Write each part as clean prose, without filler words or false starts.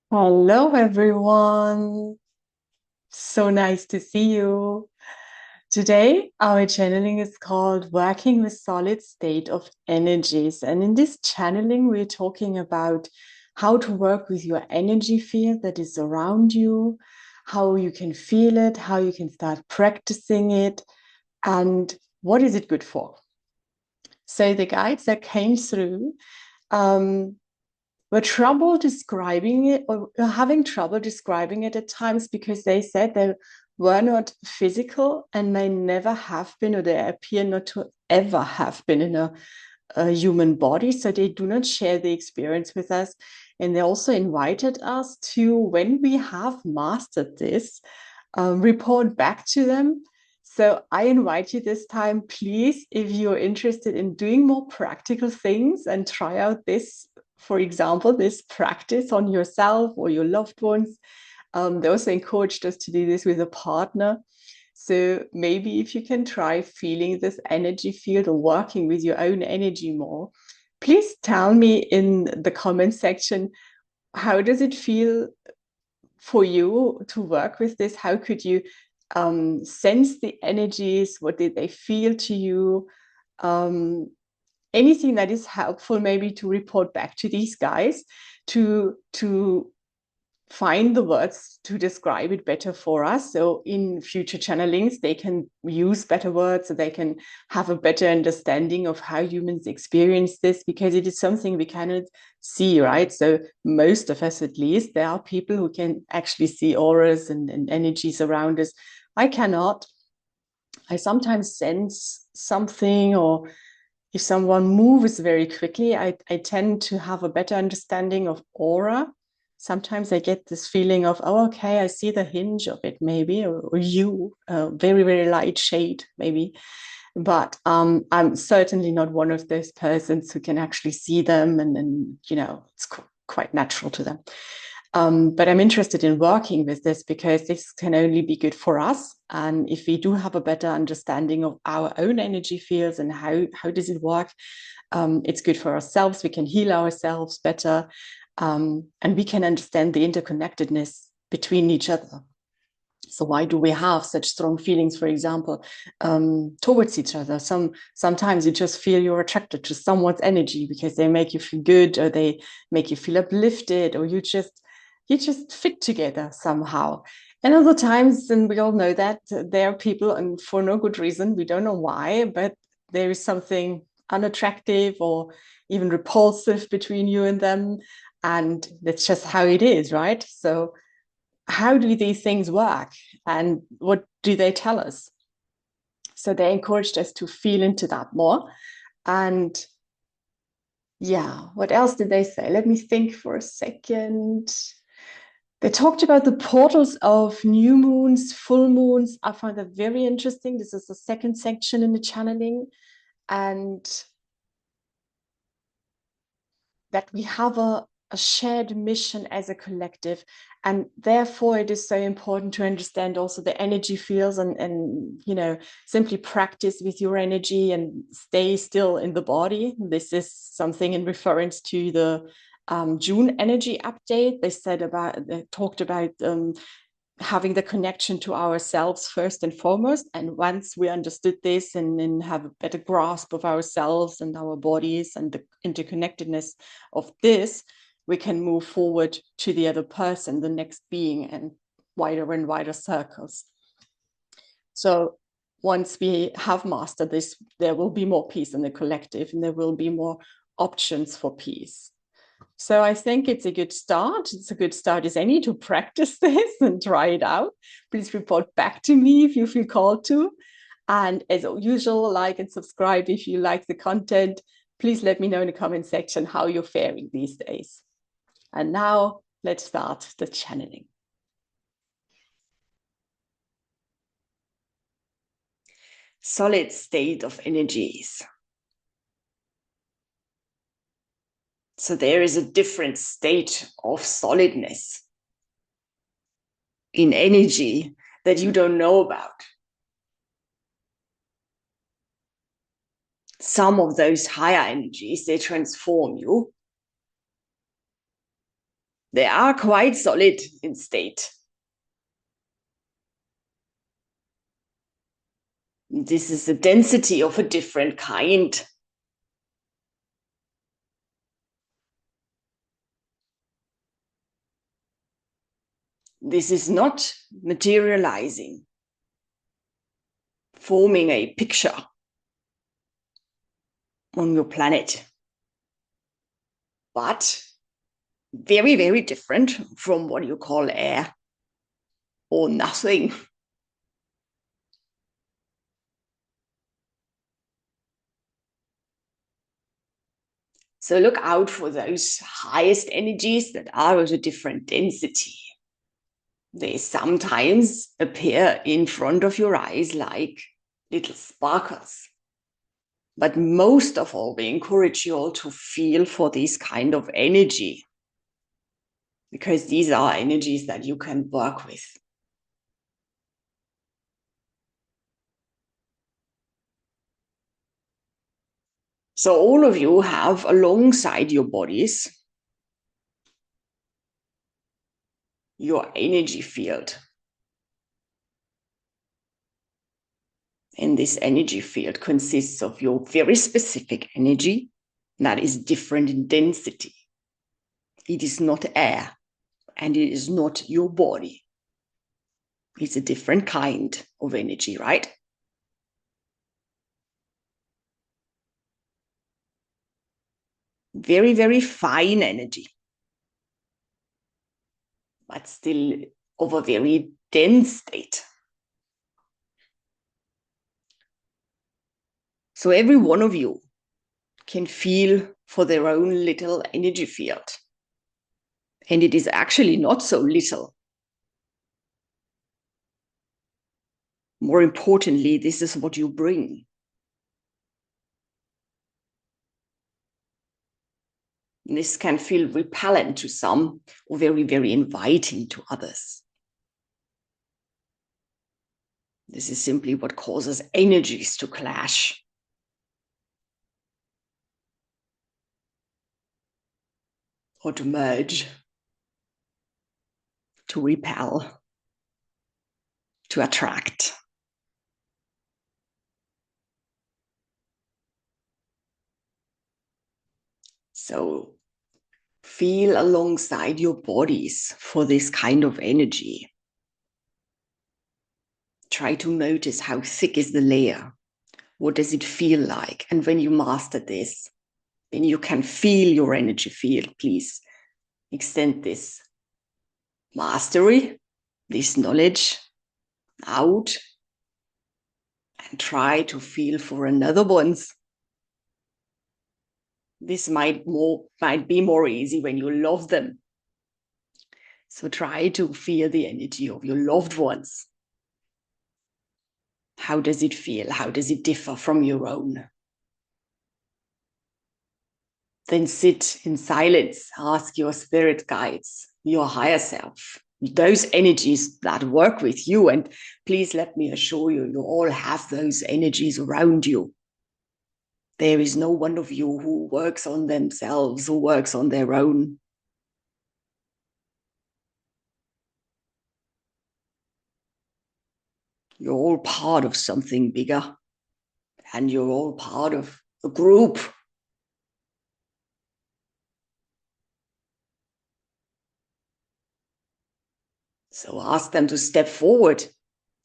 Hello, everyone. So nice to see you. Today, our channeling is called Working with Solid State of Energies. And in this channeling, we're talking about how to work with your energy field that is around you, how you can feel it, how you can start practicing it, and what is it good for. So, the guides that came through, um, were trouble describing it or having trouble describing it at times because they said they were not physical and may never have been, or they appear not to ever have been in a human body. So they do not share the experience with us. And they also invited us to, when we have mastered this, report back to them. So I invite you this time, please, if you're interested in doing more practical things and try out this, for example, this practice on yourself or your loved ones. They also encouraged us to do this with a partner. So maybe if you can try feeling this energy field or working with your own energy more, please tell me in the comment section, how does it feel for you to work with this? How could you sense the energies? What did they feel to you? Anything that is helpful, maybe to report back to these guys to find the words to describe it better for us. So in future channelings, they can use better words so they can have a better understanding of how humans experience this, because it is something we cannot see, right? So most of us, at least, there are people who can actually see auras and energies around us. I cannot. I sometimes sense something, or if someone moves very quickly, I tend to have a better understanding of aura. Sometimes I get this feeling of, oh, okay, I see the hinge of it, maybe, or you, very, very light shade, maybe. But I'm certainly not one of those persons who can actually see them, and it's quite natural to them. But I'm interested in working with this because this can only be good for us. And if we do have a better understanding of our own energy fields and how does it work, it's good for ourselves. We can heal ourselves better, and we can understand the interconnectedness between each other. So why do we have such strong feelings, for example, towards each other? Sometimes you just feel you're attracted to someone's energy because they make you feel good, or they make you feel uplifted, or you just fit together somehow. And other times, and we all know that there are people, and for no good reason, we don't know why, but there is something unattractive or even repulsive between you and them. And that's just how it is, right? So how do these things work, and what do they tell us? So they encouraged us to feel into that more. And yeah, what else did they say? Let me think for a second. They talked about the portals of new moons, full moons. I found that very interesting. This is the second section in the channeling. And that we have a shared mission as a collective. And therefore, it is so important to understand also the energy fields, and simply practice with your energy and stay still in the body. This is something in reference to the June energy update. They talked about having the connection to ourselves first and foremost. And once we understood this and have a better grasp of ourselves and our bodies and the interconnectedness of this, we can move forward to the other person, the next being, and wider circles. So once we have mastered this, there will be more peace in the collective, and there will be more options for peace. So I think it's a good start. It's a good start as any to practice this and try it out. Please report back to me if you feel called to. And as usual, like and subscribe if you like the content. Please let me know in the comment section how you're faring these days. And now let's start the channeling. Solid state of energies. So there is a different state of solidness in energy that you don't know about. Some of those higher energies, they transform you. They are quite solid in state. This is a density of a different kind. This is not materializing, forming a picture on your planet, but very, very different from what you call air or nothing. So look out for those highest energies that are at a different density. They sometimes appear in front of your eyes like little sparkles. But most of all, we encourage you all to feel for this kind of energy, because these are energies that you can work with. So all of you have alongside your bodies your energy field. And this energy field consists of your very specific energy that is different in density. It is not air, and it is not your body. It's a different kind of energy, right? Very, very fine energy, but still of a very dense state. So every one of you can feel for their own little energy field. And it is actually not so little. More importantly, this is what you bring. This can feel repellent to some or very, very inviting to others. This is simply what causes energies to clash. Or to merge, to repel, to attract. So feel alongside your bodies for this kind of energy. Try to notice how thick is the layer. What does it feel like? And when you master this, then you can feel your energy field. Please extend this mastery, this knowledge out, and try to feel for another ones. This might be more easy when you love them. So try to feel the energy of your loved ones. How does it feel? How does it differ from your own? Then sit in silence, ask your spirit guides, your higher self, those energies that work with you. And please let me assure you, you all have those energies around you. There is no one of you who works on themselves, who works on their own. You're all part of something bigger, and you're all part of a group. So ask them to step forward.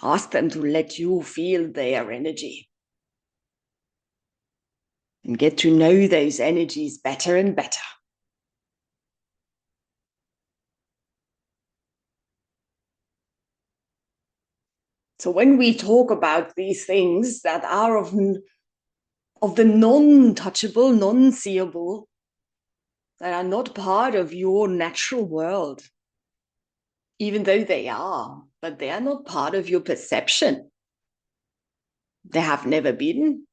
Ask them to let you feel their energy. And get to know those energies better and better. So when we talk about these things that are of the non-touchable, non-seeable, that are not part of your natural world, even though they are, but they are not part of your perception. They have never been,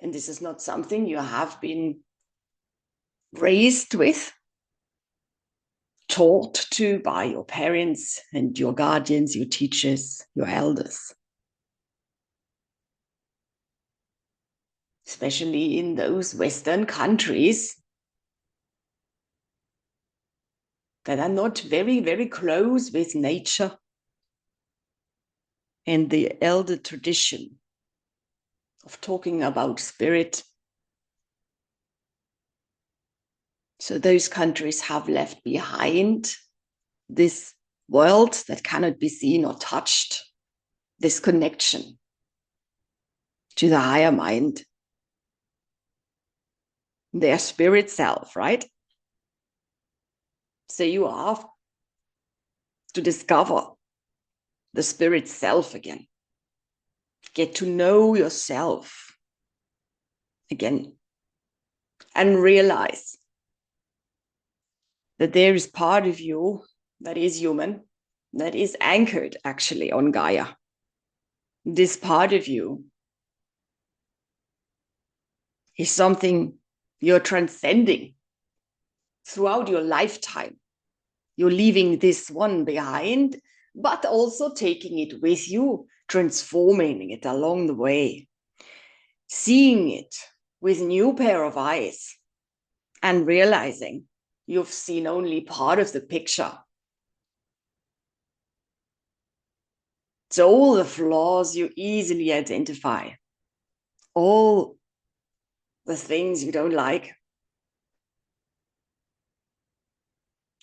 and this is not something you have been raised with, taught to by your parents and your guardians, your teachers, your elders. Especially in those Western countries that are not very, very close with nature and the elder tradition of talking about spirit. So those countries have left behind this world that cannot be seen or touched, this connection to the higher mind, their spirit self, right? So you have to discover the spirit self again. Get to know yourself again and realize that there is part of you that is human, that is anchored actually on Gaia. This part of you is something you're transcending throughout your lifetime. You're leaving this one behind, but also taking it with you, transforming it along the way, seeing it with a new pair of eyes and realizing you've seen only part of the picture. So all the flaws you easily identify, all the things you don't like,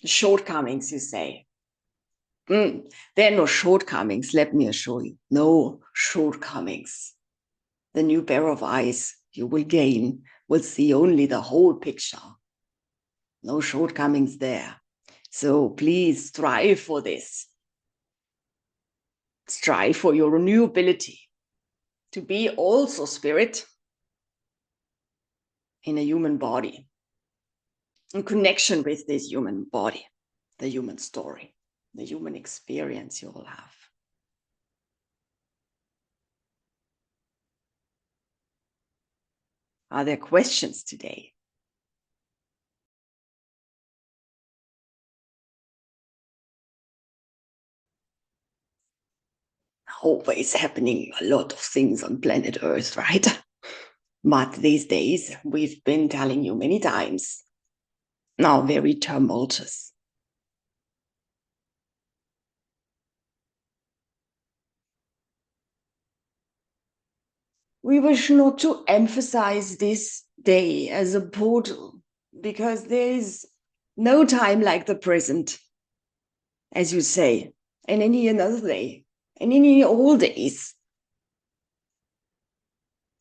the shortcomings, you say. There are no shortcomings, let me assure you. No shortcomings. The new pair of eyes you will gain will see only the whole picture. No shortcomings there. So please strive for this. Strive for your new ability to be also spirit in a human body, in connection with this human body, the human story, the human experience you will have. Are there questions today? Always happening a lot of things on planet Earth, right? But these days, we've been telling you many times, now very tumultuous. We wish not to emphasize this day as a portal because there is no time like the present, as you say, and any another day, and any all days.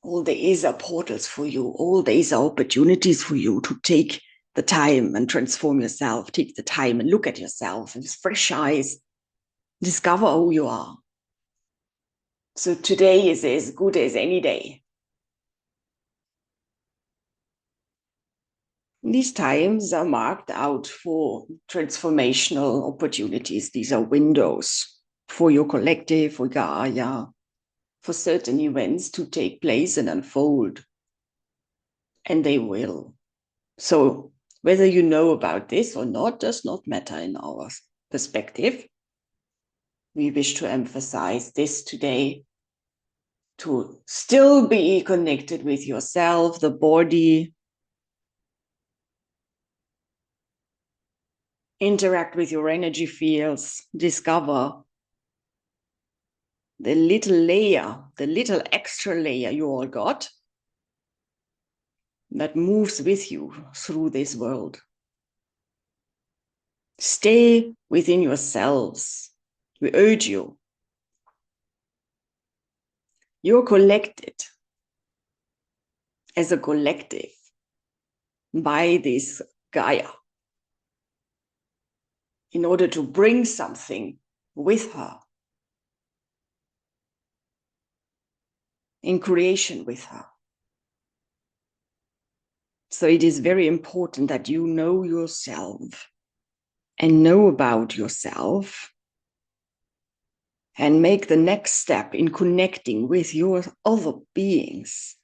All days are portals for you. All days are opportunities for you to take the time and transform yourself. Take the time and look at yourself with fresh eyes. Discover who you are. So today is as good as any day. These times are marked out for transformational opportunities. These are windows for your collective, for Gaia, for certain events to take place and unfold. And they will. So whether you know about this or not does not matter in our perspective. We wish to emphasize this today, to still be connected with yourself, the body, interact with your energy fields, discover the little layer, the little extra layer you all got that moves with you through this world. Stay within yourselves. We urge you. You're collected as a collective by this Gaia in order to bring something with her, in creation with her. So it is very important that you know yourself and know about yourself and make the next step in connecting with your other beings.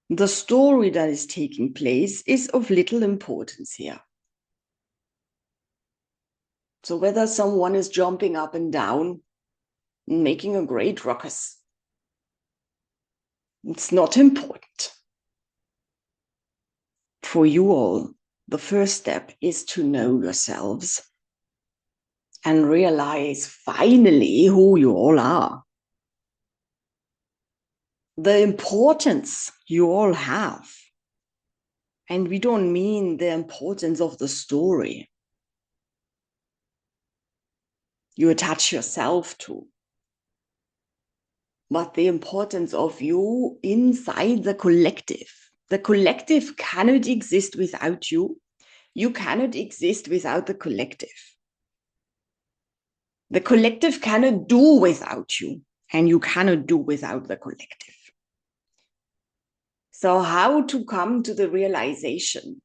The story that is taking place is of little importance here. So whether someone is jumping up and down, making a great ruckus, it's not important. For you all, the first step is to know yourselves and realize finally who you all are. The importance you all have. And we don't mean the importance of the story you attach yourself to, but the importance of you inside the collective. The collective cannot exist without you. You cannot exist without the collective. The collective cannot do without you, and you cannot do without the collective. So how to come to the realization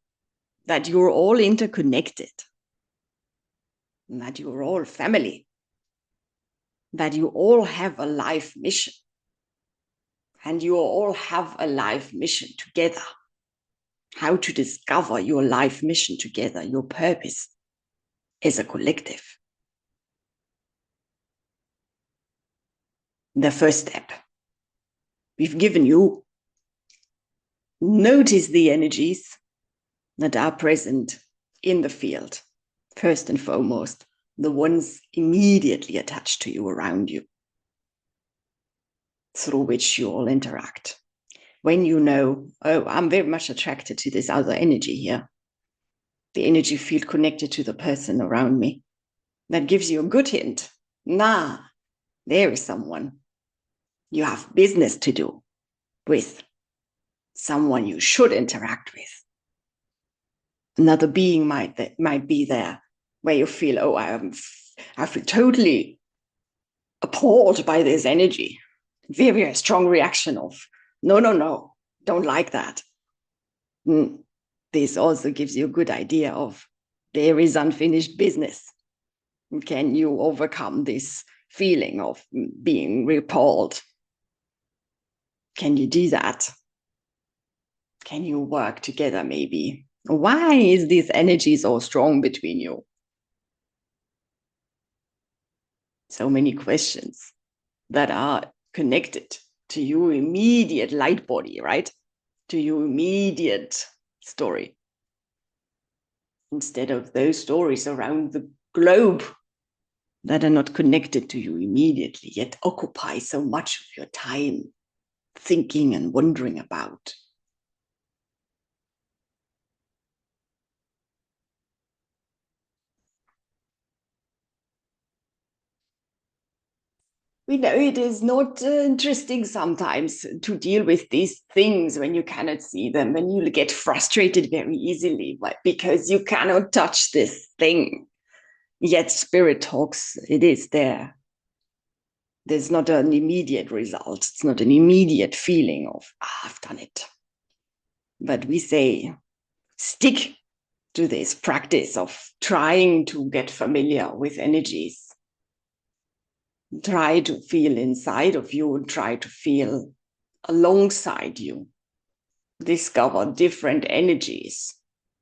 that you're all interconnected, that you're all family, that you all have a life mission, and you all have a life mission together. How to discover your life mission together, your purpose as a collective. The first step we've given you. Notice the energies that are present in the field. First and foremost, the ones immediately attached to you, around you, through which you all interact. When you know, oh, I'm very much attracted to this other energy here, the energy field connected to the person around me, that gives you a good hint. Nah, there is someone you have business to do with, someone you should interact with. Another being might be there where you feel, oh, I feel totally appalled by this energy. Very, very strong reaction of, no, don't like that. This also gives you a good idea of there is unfinished business. Can you overcome this feeling of being repelled? Can you do that? Can you work together maybe? Why is this energy so strong between you? So many questions that are connected to your immediate light body, right? To your immediate story. Instead of those stories around the globe that are not connected to you immediately, yet occupy so much of your time thinking and wondering about. We know it is not interesting sometimes to deal with these things when you cannot see them, when you get frustrated very easily, because you cannot touch this thing. Yet spirit talks, it is there. There's not an immediate result. It's not an immediate feeling of, I've done it. But we say, stick to this practice of trying to get familiar with energies. Try to feel inside of you and try to feel alongside you. Discover different energies.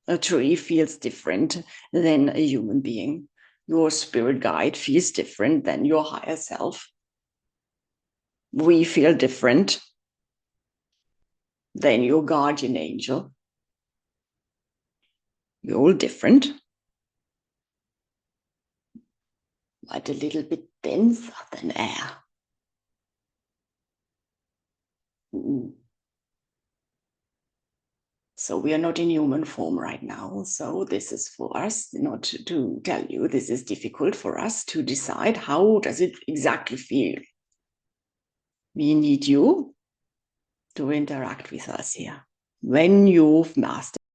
A tree feels different than a human being. Your spirit guide feels different than your higher self. We feel different than your guardian angel. We're all different, but a little bit denser than air. So we are not in human form right now. So this is for us, not to tell you, this is difficult for us to decide how does it exactly feel. We need you to interact with us here. When you've mastered